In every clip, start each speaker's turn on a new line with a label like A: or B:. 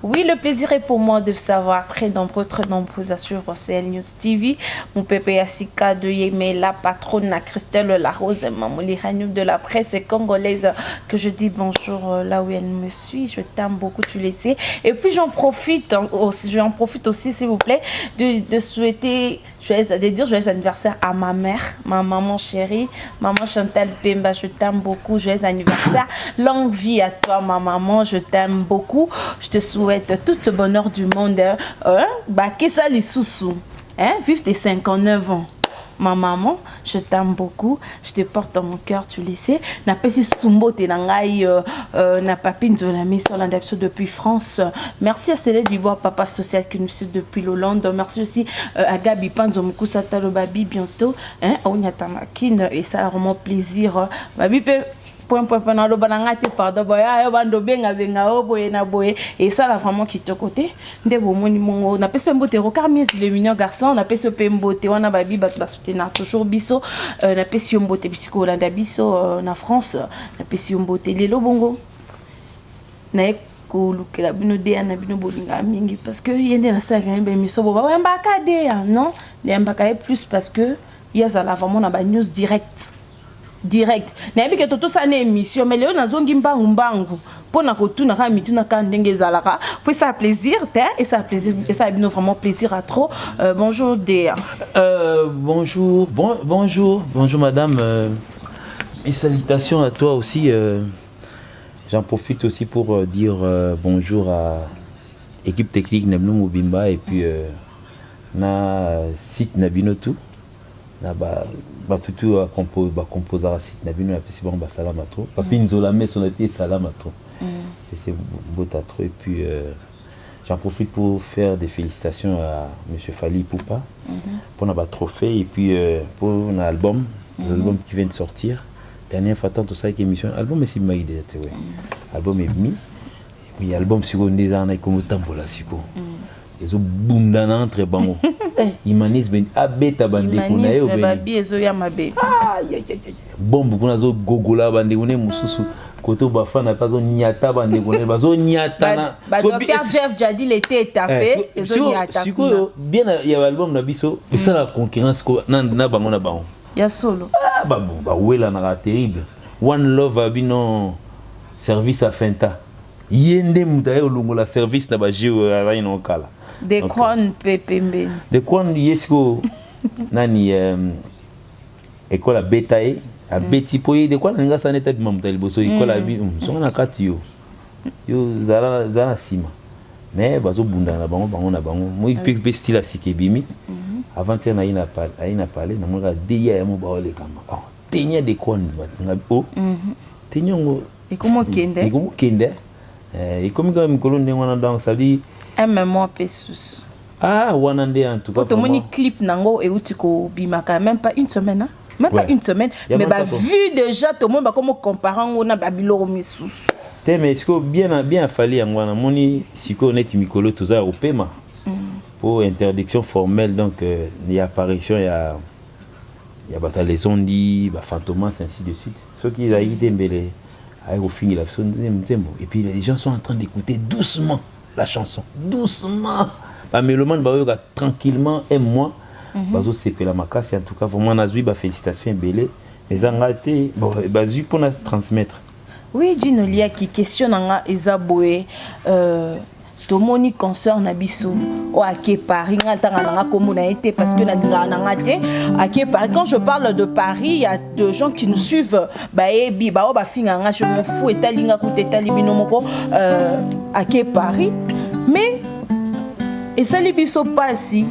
A: Oui, le plaisir est pour moi de savoir très nombreux sur CL News TV. Mon pépé Yassika de Yémé, la patronne Christelle Larose, Mamouli Ragnou de la presse congolaise, que je dis bonjour là où elle me suit. Je t'aime beaucoup, tu le sais. Et puis j'en profite aussi, s'il vous plaît, de souhaiter joyeux anniversaire à ma mère, ma maman chérie, maman Chantal Pemba, je t'aime beaucoup, joyeux anniversaire, longue vie à toi ma maman, je t'aime beaucoup, je te souhaite tout le bonheur du monde, Kessa Lissousou, vive tes 59 ans. Ma maman, je t'aime beaucoup, je te porte dans mon cœur, tu le sais. Na pesi sumbo te nangai na papine de la mission depuis France. Merci à Célé Dubois, papa social qui nous suit depuis l'Hollande. Merci aussi à Gabi Panzo Moukusa Talobabi bientôt. On y a Tamakine et ça a vraiment plaisir. Babi pardon et ça là vraiment qui te côté on a pas mbote recarmies les mignons garçons on a pas mbote on a babi bat soutenir toujours biso na pesi mbote bisiko Hollande biso na France na pesi mbote lelo bongo na kolukela bino de na bino bolinga mingi parce que yende na sa ga mbe miso bo ba mbaka de non de mbaka plus parce que ya za la vraiment na ba news direct na yebi ke toto sa na émission mais leo nazongi mbangu pona ko tuna ka mituna ka ndenge zalaka puis ça plaisir et ça plaisir et ça a bien vraiment plaisir à trop bonjour Déa
B: bonjour madame et salutations à toi aussi j'en profite aussi pour dire bonjour à équipe technique Nemno Mobimba et puis na site Nabinotu na ba plutôt composer à site na bino c'est bon salama trop papi nzola mais son été salama trop c'est beau trop et puis j'en profite pour faire des félicitations à monsieur Fali Poupa pour notre trophée et puis pour l'album qui vient de sortir dernière fois tant tout ça qui émission album c'est ma idée album est mis et puis album sur des années comme tambola siko ezo bundana entre bango humanisme abeta bande kuna yo
A: babi ezo ya mabe
B: bombe kuna zo gogola bande kuna mususu koto bafana pas zo nyata bande kuna bazo nyata na
A: docteur Jeff Jadi l'été tapé ezo nyata
B: siko bien ya album na biso et ça la concurrence ko na bango na bango
A: ya solo
B: ba wela na terrible one love abino service à Fenta yende mudaye olongola service na ba jeu ara ino kala
A: de Kwan Pepembe
B: de Kwan yesko nani école à Betaye à Beti poye de Kwan nga sana eta bimam tali boso école à bi so na kati yo zala sima mais bazo bunda na bango na bango moi pe style à sikebimi avant ter na ina parler na monga deya ya mo ba ole kama tenya de Kwan batinga tenya ngo
A: et comment kende
B: et comme quand mikolo ndengwana donc ça dit
A: un mois pesus
B: wanande en tout cas
A: pour mon clip nango et utiko bimaka même pas une semaine une semaine mais bah vu déjà tout le monde comme comparant on a babilo misus
B: mais est-ce que bien fallu ngwana moni siko net mikolo toza au paiement pour interdiction formelle donc il y a apparition il y a bataille zondi ba fantomas ainsi de suite ceux qui a été mbele au fini la son et puis les gens sont en train d'écouter doucement la chanson doucement ba mélomane ba yoka tranquillement un mois bazo sepe la makasi en tout cas vraiment nazui ba félicitations belé mais angate bon bazu pour transmettre
A: oui Dino lia qui questionne nga ezaboé tomoni concert na biso o ake Paris ngatanga nga komo na été parce que na ngate ake Paris quand je parle de Paris il y a des gens qui nous suivent baebi ba o ba finga nga je m'en fous etalinga kutetali bino moko ake Paris mais et ça li biso pasi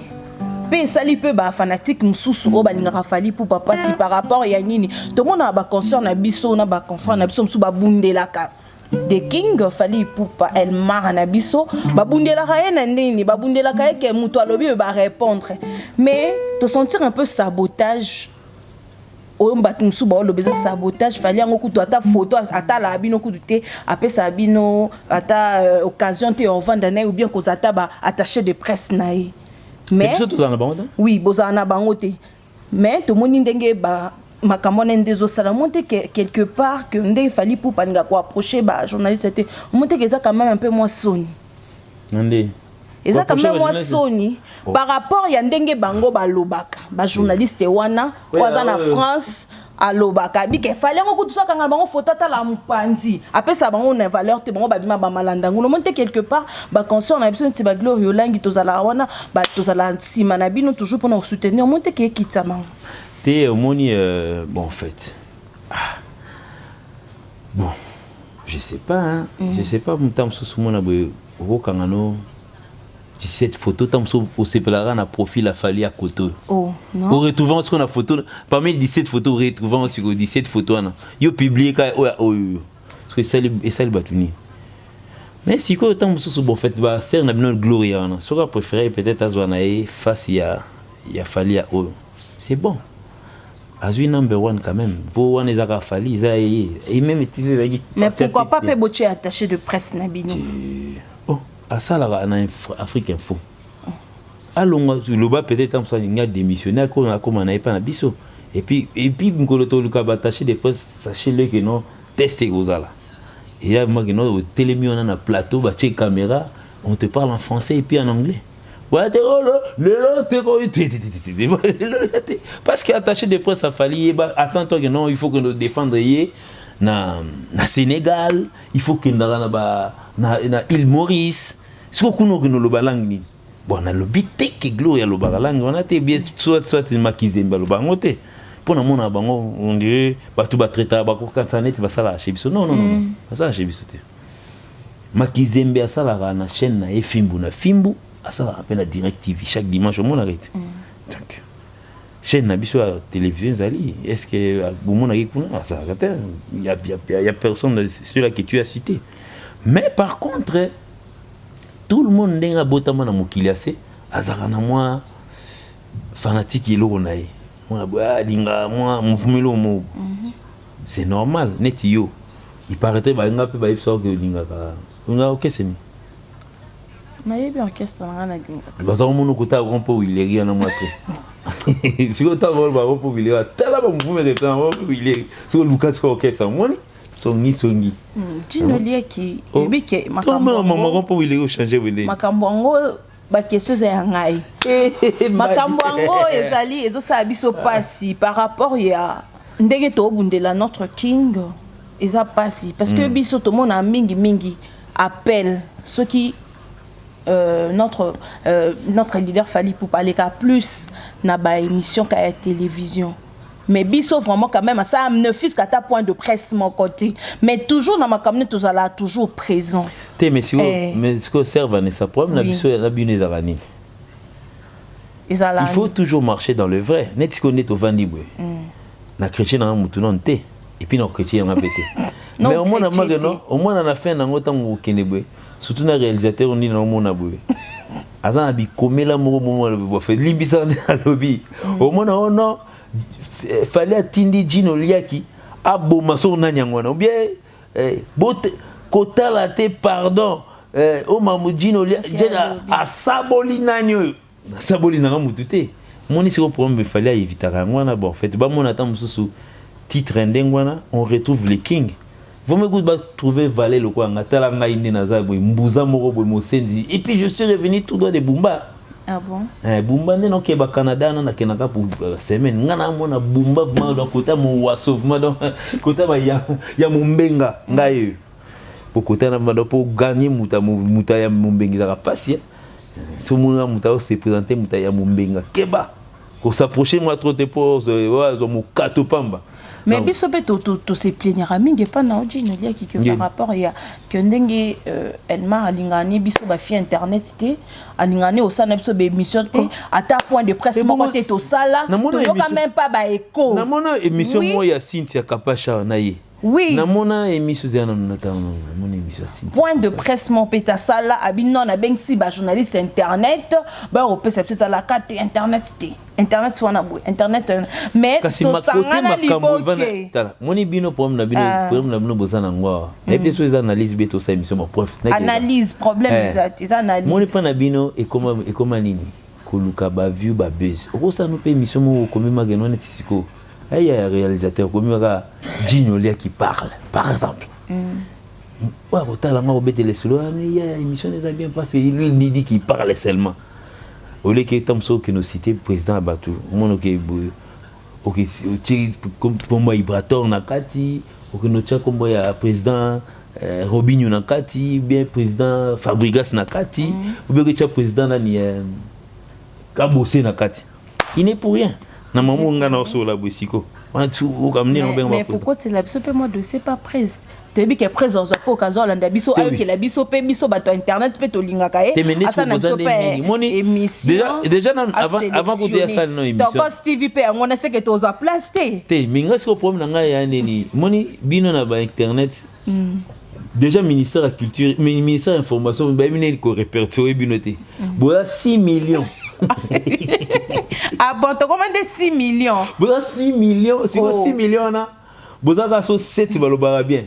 A: pe sali pe ba fanatique mususu o balinga Fali pour papa si par rapport ya nini to mona ba concert na biso na ba confrère na biso musu ba bundelaka de King Fali Poupa el marana biso babundela ka na ndini babundela ka ke muto alobi ba répondre mais te sentir un peu sabotage o mbatu musu ba olobi za sabotage Fali yango kutu ata photo ata la bino kutu te apesa bino ata occasion te on vendre na ou bien ko zata ba attaché de presse na yi mais oui bozana bango te mais to moni ndenge ba makamone ndezo sala monte quelque part que ndé Fali Poupa nga ko approcher ba journaliste c'était monte que ça quand même un peu moins sonny eza quand même moi soni par rapport ya ndenge bango balobaka ba journaliste wana oza na France alobaka bike fallait ngo kutusa kanga bango photo ta la mpanzi apesa bango na valeur te bango babima ba malanda ngulo monte quelque part ba concert na biso nti ba gloire yolangi tozala wana ba tozala sima na bino toujours pour nous soutenir monte ke kitama
B: te omoni bon en fait bon je sais pas je sais pas mutam susu mona boy okangano 17 photos, tant au séparat na profil a fallu à côté.
A: Oh, non.
B: Au retrouvant sur la photo, parmi les 17 photos, retrouvant sur 17 photos, yo publié quand parce que ça le batuni. Mais si quoi tant sur bon fait bah c'est na bien gloria na. Sera préféré peut-être azwanae face il y a fallu à c'est bon. Azui number one quand même. Pour one ezaka fallu ça et même
A: mais pourquoi pas Peboche attaché de presse na bino?
B: À ça, là, en Afrique Info. Alors, le bas peut-être comme ça, il y a démissionnaire comme on n'avait pas biso. Et puis, Mkoloto Luka attaché des presse, sachez-le que non, testez vos là. Et là, moi, au télémi, on a un plateau, bah, tu es caméra, on te parle en français et puis en anglais. Parce qu'attaché des presse, ça fallait, attends-toi que non, il faut que nous défendrions. Na Sénégal, il faut que na île Maurice, ce qu'on a no lobalang ni. Bon na lobité que gloria lobalang, on a été bien soit makizemba lobangote. Pour na mona bango on dirait ba tout ba traiter ba ko kansanet ba sala chez biso. Non, ba sala chez biso te. Makizembe asala na chaîne na Fimbu na Fimbu, asala appelle la Direct TV chaque dimanche on arrête. Donc chaîne na biso à télévision zali, est-ce que bon na ikuna ça il y a personne sur là que tu as cité. Mais par contre tout le monde ndenga botama na mokili ase azaka na moi fanatique iloko nae moi linga moi mvumelo mo c'est normal net yo il paraîtrait ba nga pe ba ifso que linga ka nga okese ni
A: na yebi orchestre na na linga
B: ba za mo no kota rompo ileri na moi très si on t'a volé ba rompo ileri tala ba mvumelo ta rompo ileri so Lucas orchestre moi songi
A: Dino lieki bike
B: makambo pour il est changer wele
A: makambo ngo ba question za ngai makambo ngo ezali ezo sa biso pasi par rapport ya ndenge to bundela notre king eza pasi parce que biso to mona mingi appel ceux qui notre leader Fally pour parler qu'à plus na ba émission qu'à télévision. Mais biso vraiment quand même ça ne fils qu'à ta point de presse mon côté mais toujours dans ma cabinet tous là toujours présent
B: te monsieur mais ce que serve à ça problème la biso la bune zarani il faut toujours marcher dans le vrai net ce qu'on est au vandibwe na chrétien na mutu non te et puis non chrétien na pété mais au moins on a fait na ngota ngo kenebwe surtout na réalisateur on dit na mona bwe azana bi komela mo mo fait limbisa na lobby au moins non fallait atindi Gino Liaki aboma so nanyangwana ou bien bote kotala te pardon o mamu Gino Liaki a saboli nanyo saboli na mutute moni c'est le problème fallait éviter ngwana bon en fait ba mon attend mususu titre ndengwana on retrouve les kings vous me goût trouver valer le quoi ngatala ngai ndi na za boy mbuza moko boy mosenzi et puis je suis revenu tout droit de Bumba.
A: Ah bon?
B: Bumba ne non keba Canada na kenaka pour semaine ngana mona Bumba ma do kota mo wasovma do kota ba ya mumbenga ngai pour kota na ma do pour gagner muta ya mumbenga za passer so mona muta se présenter muta ya mumbenga keba pour s'approcher moi trop te pose zo mo kato pamba.
A: Mais biso pe to se plaindre mingi pa na Gino Liaki que par rapport ya que ndenge elma alingani biso ba fi internet te alingani au sana biso be émission te à ta point de presse mo côté to sala to yoka même pas ba écho
B: na mona émission mo ya Cynthia Kapacha na ye.
A: Oui.
B: Na mona émission zana na ta mona émission Cynthia.
A: Point de presse mon peta sala abino na bengsi ba journaliste internet ba o pesa pesa la carte internet te. Internet wana boy internet mais
B: to sangana liboke tala moni bino problème na bino bozana ngwa na peut so analyse beto sa émission ma prof
A: analyse problème ils analyse
B: moni pa na bino et comment nini koluka ba view ba buzz oko sa no pe émission mo comme mageno na tisiko ay réalisateur comme Gino Liaki qui parle par exemple ouais, autant là, on va les solo, mais il y a émission des bien passé. Lui, il dit qu'il parle seulement. Au lieu que Tamso que nous cité président Abatou, mon ok, pour moi Ibrator Nakati, ok nous tient comme moi président Robinho Nakati, bien président Fabregas Nakati, ou bien que président Nani Kabose Nakati. Il n'est pour rien. Na maman on gagne sur la boussiko. Mais
A: faut que c'est la biso moi de c'est pas presse. Tu dis que présence pour occasion la biso ayo que la biso pe biso bato internet pe to linga kae. Asa na biso pe émission.
B: Déjà avant pour dire ça non émission.
A: Donc Stevie pe on a sait que tu as place té.
B: Té minga ce problème nga ya neni. Moni bino na ba internet. Déjà ministère de la culture, ministère de l'information, ba mine ko répertorier binoté. Bola 6 millions.
A: Ah bon, tu commandes 6 millions.
B: Bola 6 millions, c'est 6 millions là. Boza ka so 7 balobara bien.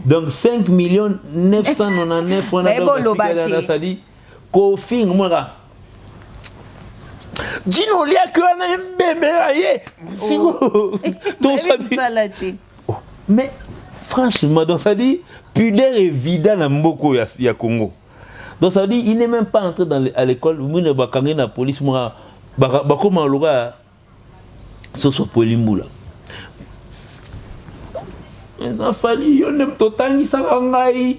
B: Donc 5 millions 999 on a donc ça dit Kofi ngora. Dino lia que on a un bébé aye. Sigo. Ton famille. Mais franchement, donc ça dit pudeur évident dans Mboko ya Congo. Donc ça dit il n'est même pas entré à l'école, il ne va pas la police moi ba comment loga so polimula. Les enfants ils n'aiment totangi ça ngai.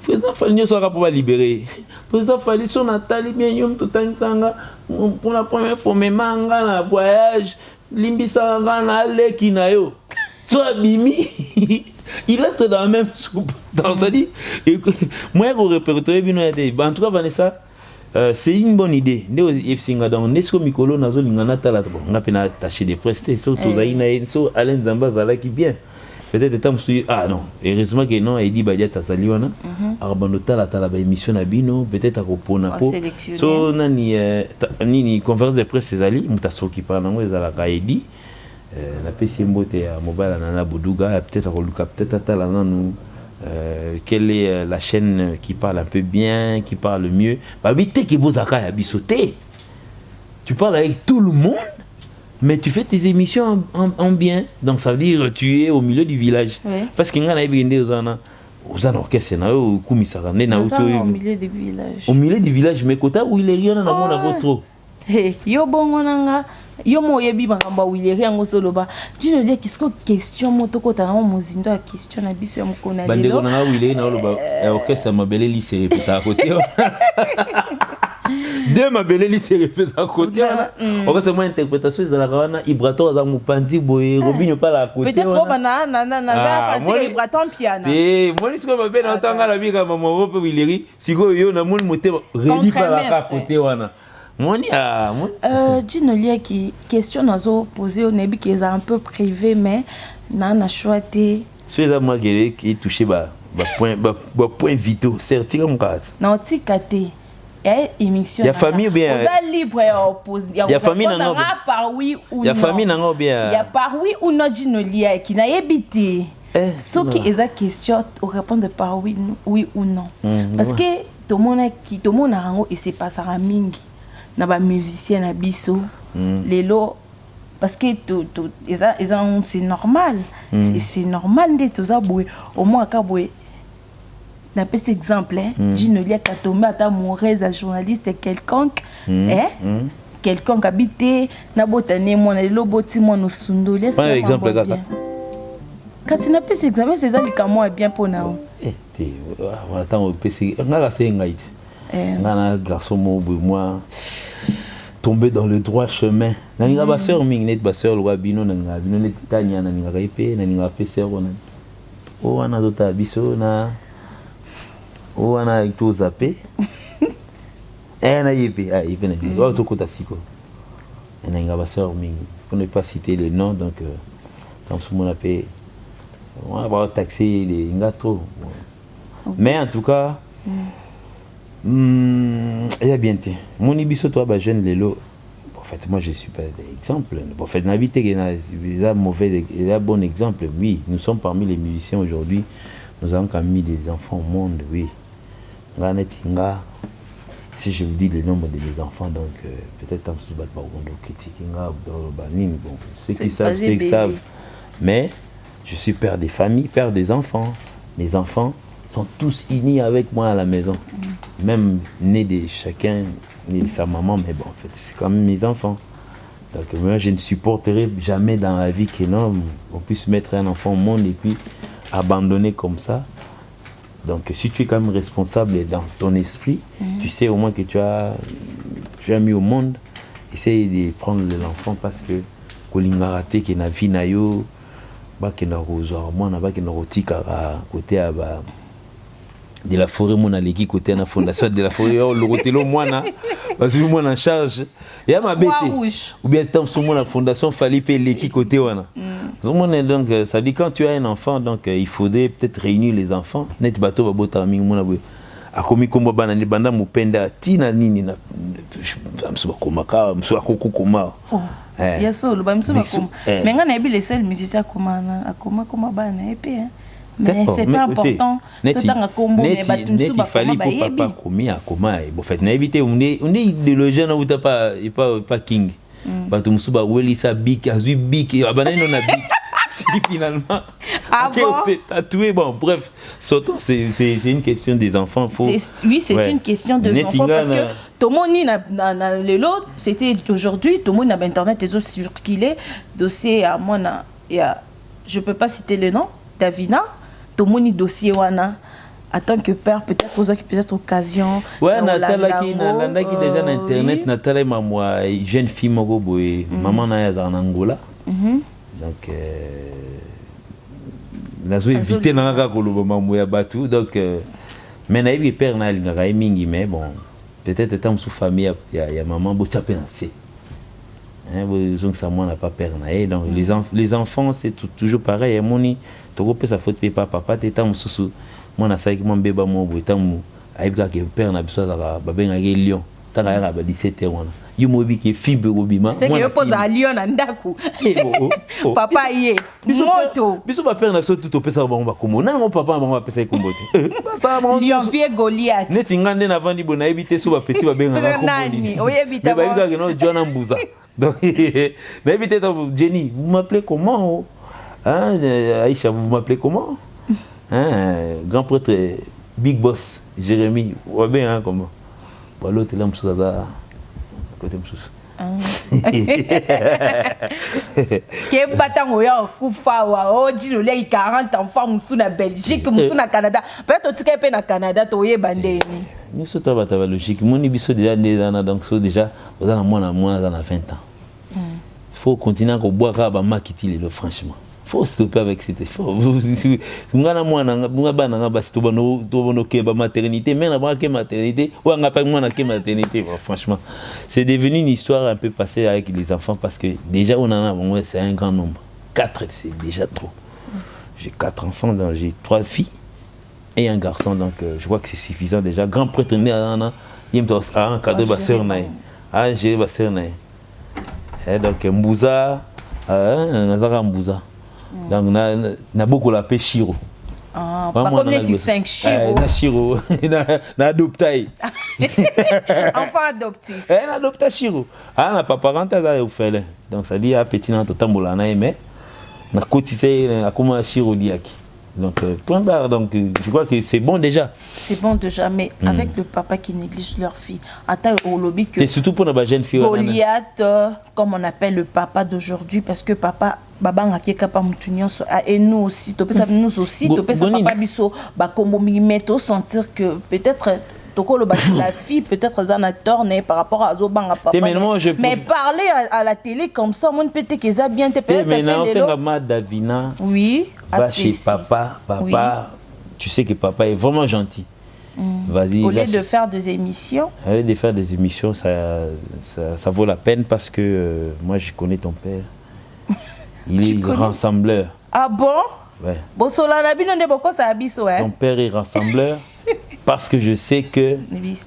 B: Les enfants ils sont pas libérés. Les enfants ils sont natali bien ils totangi sanga pour la première fois mais manga na voyage limbisa na leki na yo. So abimi il est dans la même soupe. Donc ça dit, moi je répertoire bien en tout cas Vanessa, c'est une bonne idée. Né efsinga dans Nesco Mikolo nazo lingana tala bon, on a peine attaché des prestés surtout zaina so Alain Zamba zala qui bien. Peut-être temps ah non, heureusement que non, il dit badia tasaliwana. Arbanota la tala ba émission na bino, peut-être à repona po. So nani conférence de presse ezali mutaso qui parle ngo ezala ka edi. La PC Mbote à Mobile Nana Boudouga, peut-être à nous quelle est la chaîne qui parle un peu bien, qui parle mieux. Tu parles avec tout le monde, mais tu fais tes émissions en bien. Donc ça veut dire que tu es au milieu du village. Oui. Parce qu'il y a des orchestres, au milieu du village. Au milieu du village, mais côté où il est rien, on a trop.
A: Yo bongo nanga yo moyebi bangamba wilere yango soloba dino lia kisko question motoko tanga mozindo ya question na biso ya mokona lelo
B: bandeko nanga wilere na loba orchestre mabele lycée répéter à côté deux mabele lycée répéter à côté on va seulement interprétation za la wana Ibrator za mupandi boye Robinho pas à côté
A: peut-être bana na za fatigue Ibrator piano
B: moi ni siko mabele na tanga la bika mama rope wilere siko yo na mon motema reli pas à côté wana.
A: Dino lia qui question nazo posé au nebi qui est un peu privé mais nana choisi
B: c'est ça moi qui touché point vitaux certain mon cas
A: non tikate et émission
B: ya famille bien
A: ça libre
B: ya famille nanga
A: par oui ou non
B: ya famille nanga bien
A: ya par oui ou non Dino lia qui n'a habité ce qui est la question au répondre par oui ou non parce que tout le monde a rango et c'est pas ça mingi na ba musicien na biso lelo parce que c'est normal c'est normal de tout ça boy au moins ka boy na petit exemple Dino lia ka tomber ata mauvaise journaliste quelconque quelconque habité na botane mon lelo boti mon sundoli
B: par exemple kaka
A: kasi na petit exemple c'est ça likamo bien pour na
B: voilà tant PC ngala c'est ngaite ngana garçon moi tomber dans le droit chemin nanga ba sœur mingnet ba sœur lwa bino nanga bino net tanya nanga kaipe nanga pesa ona o ana dota biso na o ana to zape na yipe yipe na o to kota siko nanga ba sœur ming pour ne pas citer les noms donc quand tout le monde appelle on va taxer les ngato mais en tout cas il y a bien été. Mon ibiso toi ba jeune lelo. En fait moi je suis pas exemple. En fait n'habiter il a mauvais il a bon exemple. Oui, nous sommes parmi les musiciens aujourd'hui. Nous avons quand même mis des enfants au monde, oui. Nganetinga. Si je vous dis le nombre de mes enfants donc peut-être en sous battre critiquinga bon, ceux qui savent, savent. Mais je suis père des familles, père des enfants. Mes enfants sont tous unis avec moi à la maison. Même nés de chacun, né de sa maman, mais bon, en fait, c'est quand même mes enfants. Donc moi, je ne supporterai jamais dans la vie qu'on puisse mettre un enfant au monde et puis abandonner comme ça. Donc si tu es quand même responsable dans ton esprit, tu sais au moins que tu as mis au monde, essaye de prendre l'enfant parce que kolinga raté que na vie na yo ba ke na rozwa mwana ba ke na rotika côté de la forêt mon aleki côté na fondation de la forêt le côté lo mwana parce que moi en charge ya ma bête ou bien tant sur mon la fondation fallait payer l'équipe côté wana donc ça dit quand tu as un enfant donc il faudrait peut-être réunir les enfants net bateau ba bota mingi mona boy akomi komba bana ni banda mupenda tina nini na msuba komaka msuba kokoma
A: yaso lo ba msuba koma menga na bi les seuls musiciens akoma bana épée mais c'est pas important tout en combo mais batu msuba fallait pour papa komi akoma
B: bon fait na éviter on est idéologie na uta pas king batu msuba welisa big azui big abana no na big si finalement c'est tatoué bon bref surtout c'est une question des enfants
A: oui c'est une question de enfants parce que tout le monde na lelo c'était aujourd'hui tout le monde na internet et autres circulé dossier à moi je peux pas citer le nom Davina tout le monde dossier wana en tant que père peut-être aux autres peut-être occasion
B: ouais Natala qui déjà na internet Natala moi jeune fille moko boy maman na ya en Angola donc nazo éviter nanga koloba mambo ya batu donc mais na yebi père na lingaka mingi mais bon peut-être étant sous famille ya maman bo chapé na c'est hein donc ça moi n'a pas père na et donc les enfants c'est toujours pareil moni to ko pesa faute papa t'étant sous moi na sai ki mon beba mo bo étant mo aibza ke père na biso za ba benga ke lion tanga ya ba 17 wana yumobi ke fibe obima
A: c'est que pose à lion na ndaku papa yé moto
B: biso ba père na biso tout opesa ba komo na mon papa ba pesa kombo te
A: lion vie Goliath
B: neti ngande na vandi bona ebite so ba petit ba benga na
A: nani oyebita
B: ba ibika ke no Joana Mbuza donc na ebite to Jenny vous m'appelez comment hein Aïcha vous m'appelez comment hein grand prêtre Big Boss Jérémy ou bien comment l'autre là msusa za côté msusa
A: ke batango ya kufa wa oji le 40 enfants musu na Belgique musu na Canada peut-être tu pe na Canada to ye bandeni
B: nous so to bata logique moni biso déjà né donc so déjà aux na mwana za na 20 ans faut continuer ko boire ka ba makiti le franchement faut stopper avec cette effort ngana mwana bana nga basi to bono ke ba maternité mais na ba ke maternité ou nga pas mwana ke maternité franchement c'est devenu une histoire un peu passée avec les enfants parce que déjà on en a c'est un grand nombre 4 c'est déjà trop j'ai 4 enfants donc j'ai 3 filles et un garçon donc je vois que c'est suffisant déjà grand prêtre né ana yimto un cadeau ba sœur naï j'ai ba sœur naï et donc Mbuza nazaka Mbuza donc na beaucoup la paix Chiro
A: pas comme les 5 Chiro
B: na Chiro na adopté
A: enfant adoptif
B: na adopté Chiro na papa rentre za ofele donc ça dit à petit na to tambola na aimé na cotisé na comment Chiro diaki donc donc je crois que c'est bon déjà
A: mais avec le papa qui néglige leur fille attends au lobby que
B: c'est surtout pour la jeune fille
A: Goliath comme on appelle le papa d'aujourd'hui parce que papa baba ngaki kapa mutunyo et nous aussi to pesa nous aussi to pesa papa biso ba kombo mimeto sentir que peut-être tokolo ba la fille peut-être un acteur né par rapport à Zobanga papa mais parler à la télé comme ça mon peut-être que ça bien te peut-être
B: mais non c'est ma Davina
A: oui
B: va chez papa oui. Tu sais que papa est vraiment gentil vas-y
A: au lieu de faire des émissions
B: ça vaut la peine parce que moi je connais ton père il est rassembleur
A: ah bon
B: ouais
A: ton
B: père est rassembleur parce que je sais que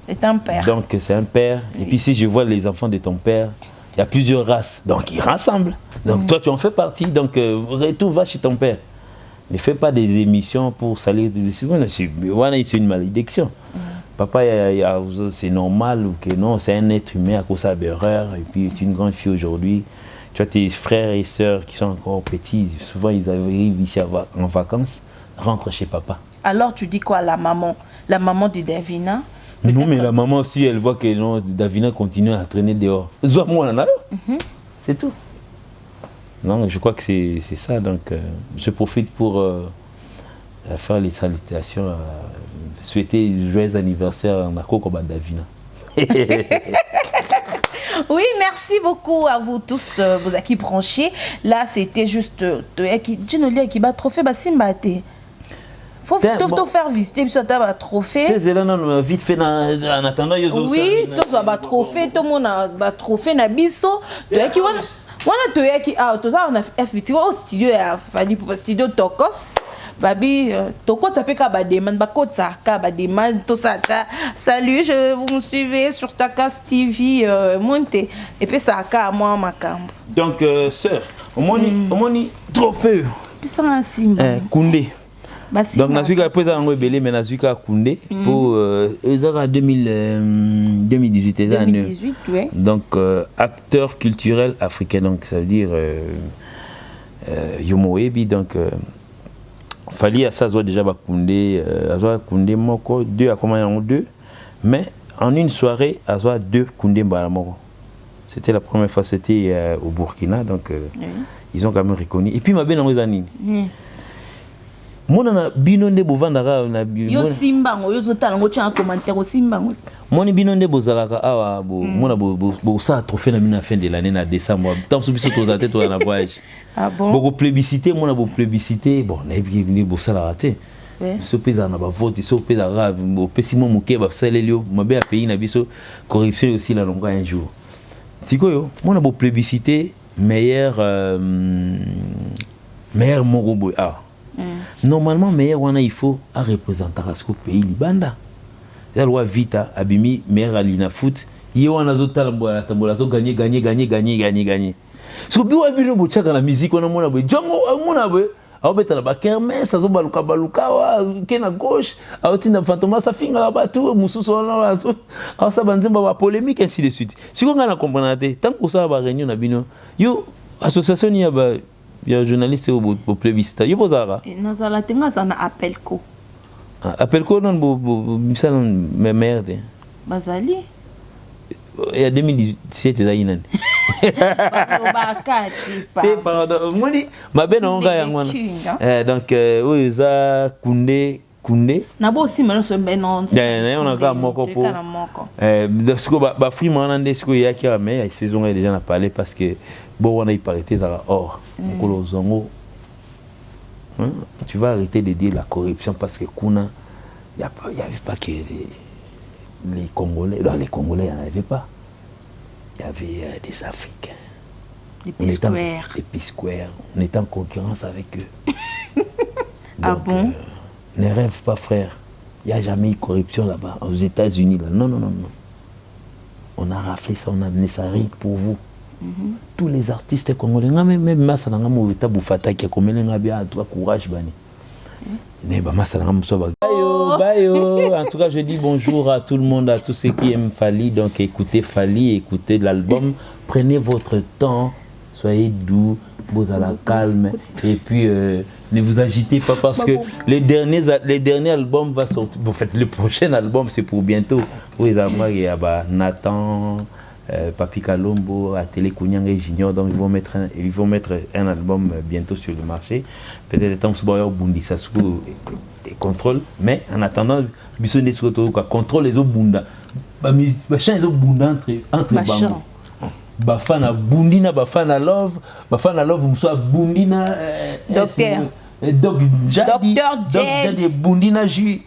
A: c'est un père
B: donc c'est un père et puis si je vois les enfants de ton père il y a plusieurs races donc ils rassemblent donc toi tu en fais partie donc retour va chez ton père ne fais pas des émissions pour salir c'est une malédiction papa c'est normal ou que non c'est un être humain à cause de l'erreur et puis tu es une grande fille aujourd'hui tu as tes frères et sœurs qui sont encore petits souvent ils arrivent ici en vacances rentrent chez papa
A: Alors tu dis quoi, la maman de Davina?
B: Non, mais la maman aussi, elle voit que non, Davina continue à traîner dehors. C'est tout. Non, je crois que c'est ça. Donc, je profite pour faire les salutations, souhaiter joyeux anniversaire à Nako Davina.
A: Oui, merci beaucoup à vous tous, vous qui branchés. Là, c'était juste qui bat trophée, faut faire visiter puis ça t'a trophée.
B: Vite fait en attendant.
A: Oui, tout ça bat trophée, tout le monde a trophée na biso. Qui tout ça on a fait au studio à Fali pour studio Tokos. Babi Tokos ça fait ka demande bakota ka demande tout ça. Salut, vous me suivez sur Takas TV monter et puis ça ka moi makambo.
B: Donc sœur, au moni trophée.
A: Puis ça un simba.
B: Koundé. Donc Nazuka après ça on belé mais Nazuka Koundé pour 2018
A: oui.
B: Donc acteur culturel africain, donc ça veut dire Yomoebi, donc fallait à ça soit déjà Koundé Koundé moko deux à comment deux, mais en une soirée à soit deux Koundé Balamoko. C'était la première fois, c'était au Burkina, donc ils ont quand même reconnu. Et puis ma belle Anzani. Mona binonde bovandaka na
A: yo simbango yo zotala ngo tcha commentaire simbango
B: moni binonde bozalaka awa mona bo ça trophée na mina fin de l'année na décembre tant so biso to tête to na voyage.
A: Ah bon
B: Beaucoup plébiscité mona bo plébiscité bon na bienvenue bo sala raté so pesa na ba vote so pesa grave bo pesimo moke ba salelio mabe a pays na biso corruption aussi la longa un jour sikoyo mona bo plébiscité meilleur morobo normalement meilleur wana il faut à représenter ce pays libanda la loi vita abimi meilleur alina foot ye wana zo tambola zo gagner so biwa bino bochaka la musique wana mona bo jongo mona bo abeta la bakermesse zo baluka wa kena gauche aotinda fantoma sa finga la batu mususu wana asa banzemba ba polémique ainsi de suite siko ngana comprendre tant que ça ba réunion na bino yo association ya ba bien journaliste au plébiscite yo bozara
A: nazala tenga sana appelco
B: non bo misala me merde
A: bazali
B: il y a 2017 za inani pardon moni mabe na nga ya ngwana donc oui za Koundé
A: na bo aussi maintenant so benon
B: on a ka moko po siko ba fruit mana nde siko ya ki mais saison est déjà na parler parce que bon on a y parité ça or tu vas arrêter de dire la corruption parce que kuna il y avait pas que les Congolais, dans les Congolais il n'y en avait pas, il y avait des Africains,
A: les P-Square,
B: on était en concurrence avec eux. Donc,
A: ah bon
B: ne rêve pas frère, il n'y a jamais eu corruption là-bas aux États-Unis là. Non on a raflé ça, on a amené ça rien que pour vous. Tous les artistes congolais, même Massa Nanga Mouvita Boufata qui a commis un courage bani. En tout cas, je dis bonjour à tout le monde, à tous ceux qui aiment Fally. Donc écoutez Fally, écoutez l'album, prenez votre temps, soyez doux, vous à la calme et puis ne vous agitez pas parce que les derniers albums vont sortir. En fait, le prochain album c'est pour bientôt. Oui, il y a Nathan. Papi Kalombo, Atélé Kounyang et Junior, donc ils vont mettre un album bientôt sur le marché. Peut-être le temps où Bundi Sassou et contrôle, mais en attendant, Bisson des Soto, contrôle les autres Bunda. Bachan les autres Bunda entre Bango. Bafana Bundina, Bafana Love, Moussa Bundina,
A: Docteur
B: Docteur Jadi, Bundina Ju.